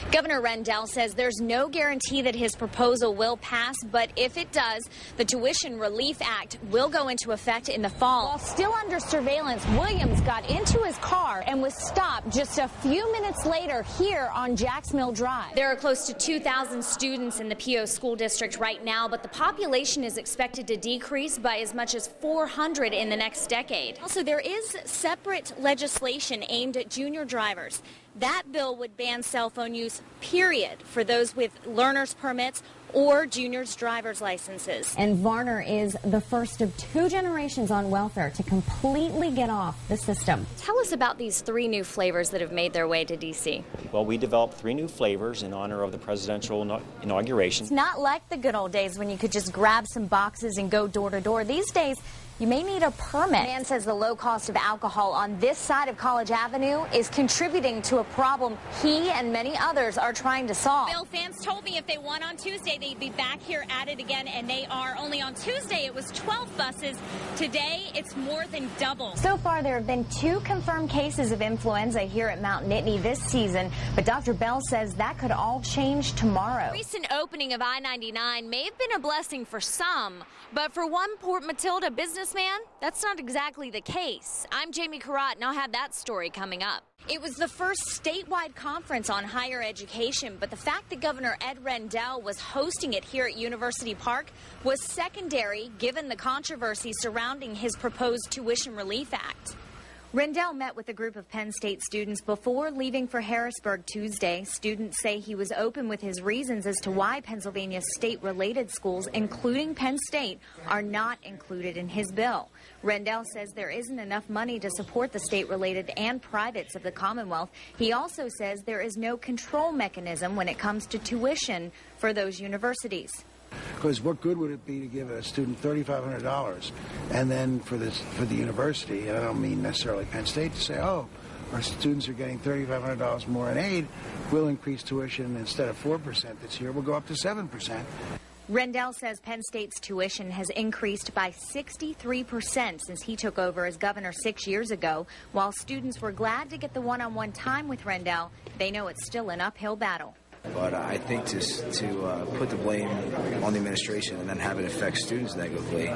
Governor Rendell says there's no guarantee that his proposal will pass, but if it does, the Tuition Relief Act will go into effect in the fall. While still under surveillance, Williams got into his car and was stopped just a few minutes later here on Jacks Mill Drive. There are close to 2,000 students in the PO school district right now, but the population is expected to decrease by as much as 400 in the next decade. Also, there is separate legislation aimed at junior drivers. That bill would ban cell phone use, period, for those with learner's permits or juniors' driver's licenses. And Varner is the first of 2 generations on welfare to completely get off the system. Tell us about these 3 new flavors that have made their way to D.C. Well, we developed 3 new flavors in honor of the presidential inauguration. It's not like the good old days when you could just grab some boxes and go door to door. These days, you may need a permit. Man says the low cost of alcohol on this side of College Avenue is contributing to a problem he and many others are trying to solve. Bill, fans told me if they won on Tuesday, they'd be back here at it again, and they are. Only on Tuesday, it was 12 buses. Today, it's more than double. So far, there have been 2 confirmed cases of influenza here at Mount Nittany this season, but Dr. Bell says that could all change tomorrow. The recent opening of I-99 may have been a blessing for some, but for one Port Matilda businessman, that's not exactly the case. I'm Jamie Carrot, and I'll have that story coming up. It was the first statewide conference on higher education, but the fact that Governor Ed Rendell was hosting it here at University Park was secondary given the controversy surrounding his proposed Tuition Relief Act. Rendell met with a group of Penn State students before leaving for Harrisburg Tuesday. Students say he was open with his reasons as to why Pennsylvania state-related schools, including Penn State, are not included in his bill. Rendell says there isn't enough money to support the state-related and privates of the Commonwealth. He also says there is no control mechanism when it comes to tuition for those universities. Because what good would it be to give a student $3,500 and then for the university, and I don't mean necessarily Penn State, to say, oh, our students are getting $3,500 more in aid, we'll increase tuition instead of 4% this year, we'll go up to 7%. Rendell says Penn State's tuition has increased by 63% since he took over as governor 6 years ago. While students were glad to get the one-on-one time with Rendell, they know it's still an uphill battle. But I think to put the blame on the administration and then have it affect students negatively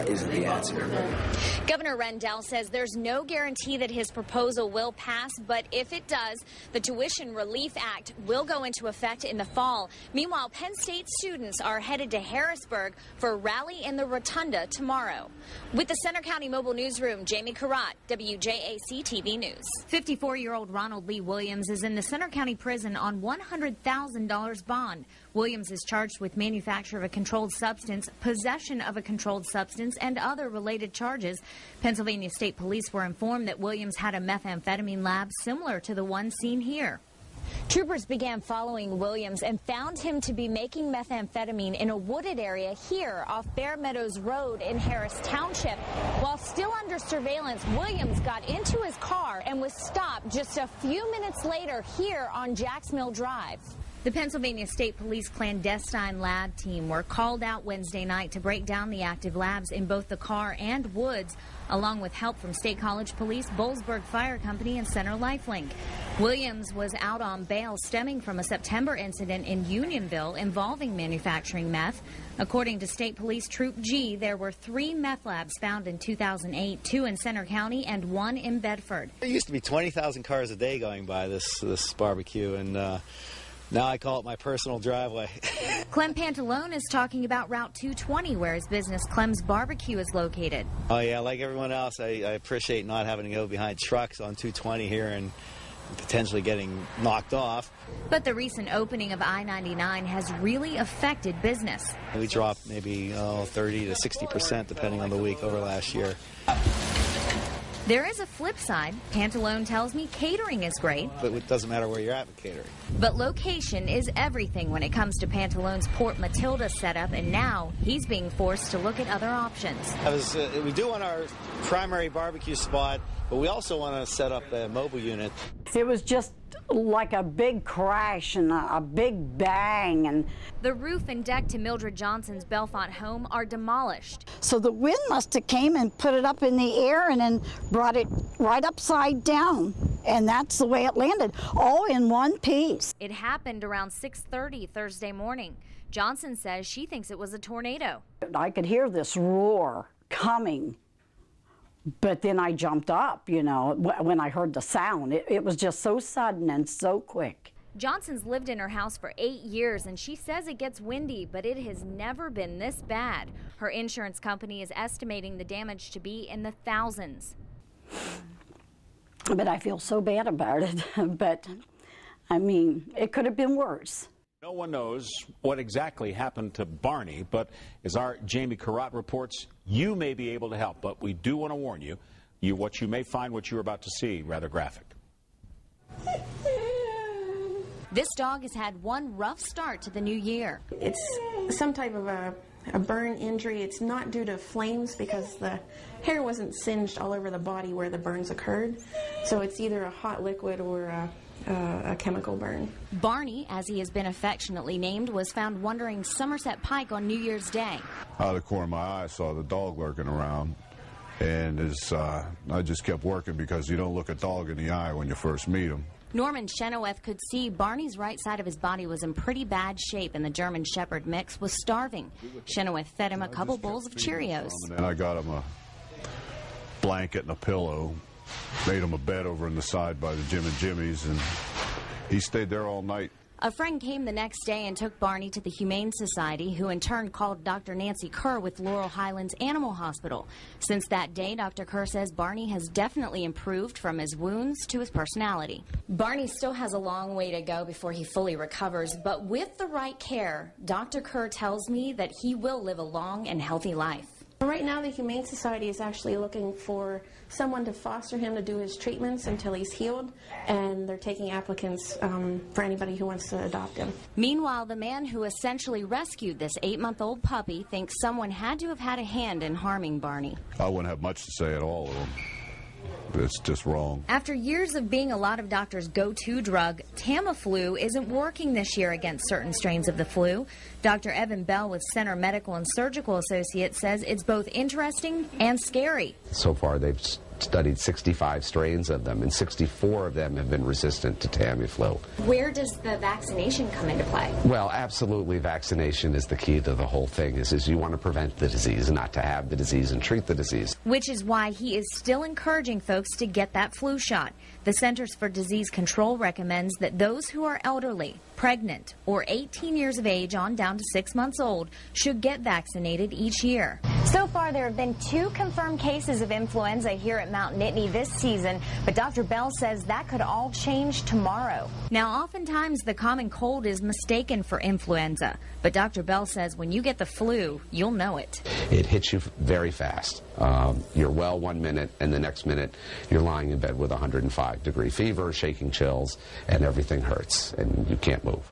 isn't the answer. Governor Rendell says there's no guarantee that his proposal will pass, but if it does, the Tuition Relief Act will go into effect in the fall. Meanwhile, Penn State students are headed to Harrisburg for a rally in the Rotunda tomorrow. With the Center County Mobile Newsroom, Jamie Carrot, WJAC TV News. 54-year-old Ronald Lee Williams is in the Center County Prison on $100,000 bond. Williams is charged with manufacture of a controlled substance, possession of a controlled substance, and other related charges. Pennsylvania State Police were informed that Williams had a methamphetamine lab similar to the one seen here. Troopers began following Williams and found him to be making methamphetamine in a wooded area here off Bear Meadows Road in Harris Township. While still under surveillance, Williams got into his car and was stopped just a few minutes later here on Jacks Mill Drive. The Pennsylvania State Police clandestine lab team were called out Wednesday night to break down the active labs in both the car and woods, along with help from State College Police, Boalsburg Fire Company, and Center Lifelink. Williams was out on bail stemming from a September incident in Unionville involving manufacturing meth. According to State Police Troop G, there were 3 meth labs found in 2008, 2 in Center County and 1 in Bedford. There used to be 20,000 cars a day going by this barbecue, and now I call it my personal driveway. Clem Pantalone is talking about Route 220, where his business Clem's Barbecue is located. Oh, yeah, like everyone else, I appreciate not having to go behind trucks on 220 here and potentially getting knocked off. But the recent opening of I-99 has really affected business. We dropped maybe 30 to 60% depending on the week over last year. There is a flip side. Pantalone tells me catering is great. But it doesn't matter where you're at with catering. But location is everything when it comes to Pantalone's Port Matilda setup, and now he's being forced to look at other options. We do want our primary barbecue spot, but we also want to set up a mobile unit. It was just like a big crash and a big bang. And the roof and deck to Mildred Johnson's Bellefonte home are demolished. So the wind must have came and put it up in the air and then brought it right upside down. And that's the way it landed, all in one piece. It happened around 6:30 Thursday morning. Johnson says she thinks it was a tornado. I could hear this roar coming, but then I jumped up, you know, when I heard the sound. It was just so sudden and so quick. Johnson's lived in her house for 8 years, and she says it gets windy, but it has never been this bad. Her insurance company is estimating the damage to be in the thousands. But I feel so bad about it. But, I mean, it could have been worse. No one knows what exactly happened to Barney, but as our Jamie Carrot reports, you may be able to help. But we do want to warn you, what you may find what you're about to see rather graphic. This dog has had one rough start to the new year. It's some type of a burn injury. It's not due to flames because the hair wasn't singed all over the body where the burns occurred. So it's either a hot liquid or a chemical burn. Barney, as he has been affectionately named, was found wandering Somerset Pike on New Year's Day. Out of the corner of my eye, I saw the dog lurking around. And I just kept working because you don't look a dog in the eye when you first meet him. Norman Chenoweth could see Barney's right side of his body was in pretty bad shape, and the German Shepherd mix was starving. Chenoweth fed him a couple bowls of Cheerios. And I got him a blanket and a pillow, made him a bed over in the side by the Jim and Jimmy's, and he stayed there all night. A friend came the next day and took Barney to the Humane Society, who in turn called Dr. Nancy Kerr with Laurel Highlands Animal Hospital. Since that day, Dr. Kerr says Barney has definitely improved from his wounds to his personality. Barney still has a long way to go before he fully recovers, but with the right care, Dr. Kerr tells me that he will live a long and healthy life. Right now, the Humane Society is actually looking for someone to foster him to do his treatments until he's healed, and they're taking applicants for anybody who wants to adopt him. Meanwhile, the man who essentially rescued this 8-month-old puppy thinks someone had to have had a hand in harming Barney. I wouldn't have much to say at all to him. It's just wrong. After years of being a lot of doctors' go-to drug, Tamiflu isn't working this year against certain strains of the flu. Dr. Evan Bell with Center Medical and Surgical Associates says it's both interesting and scary. So far, they've studied 65 strains of them, and 64 of them have been resistant to Tamiflu. Where does the vaccination come into play? Well, absolutely, vaccination is the key to the whole thing. Is you want to prevent the disease, not to have the disease and treat the disease. Which is why he is still encouraging folks to get that flu shot. The Centers for Disease Control recommends that those who are elderly, pregnant, or 18 years of age on down to 6 months old should get vaccinated each year. So far, there have been 2 confirmed cases of influenza here at Mount Nittany this season, but Dr. Bell says that could all change tomorrow. Now, oftentimes the common cold is mistaken for influenza, but Dr. Bell says when you get the flu, you'll know it. It hits you very fast. You're well 1 minute, and the next minute you're lying in bed with 105-degree fever, shaking chills, and everything hurts, and you can't move.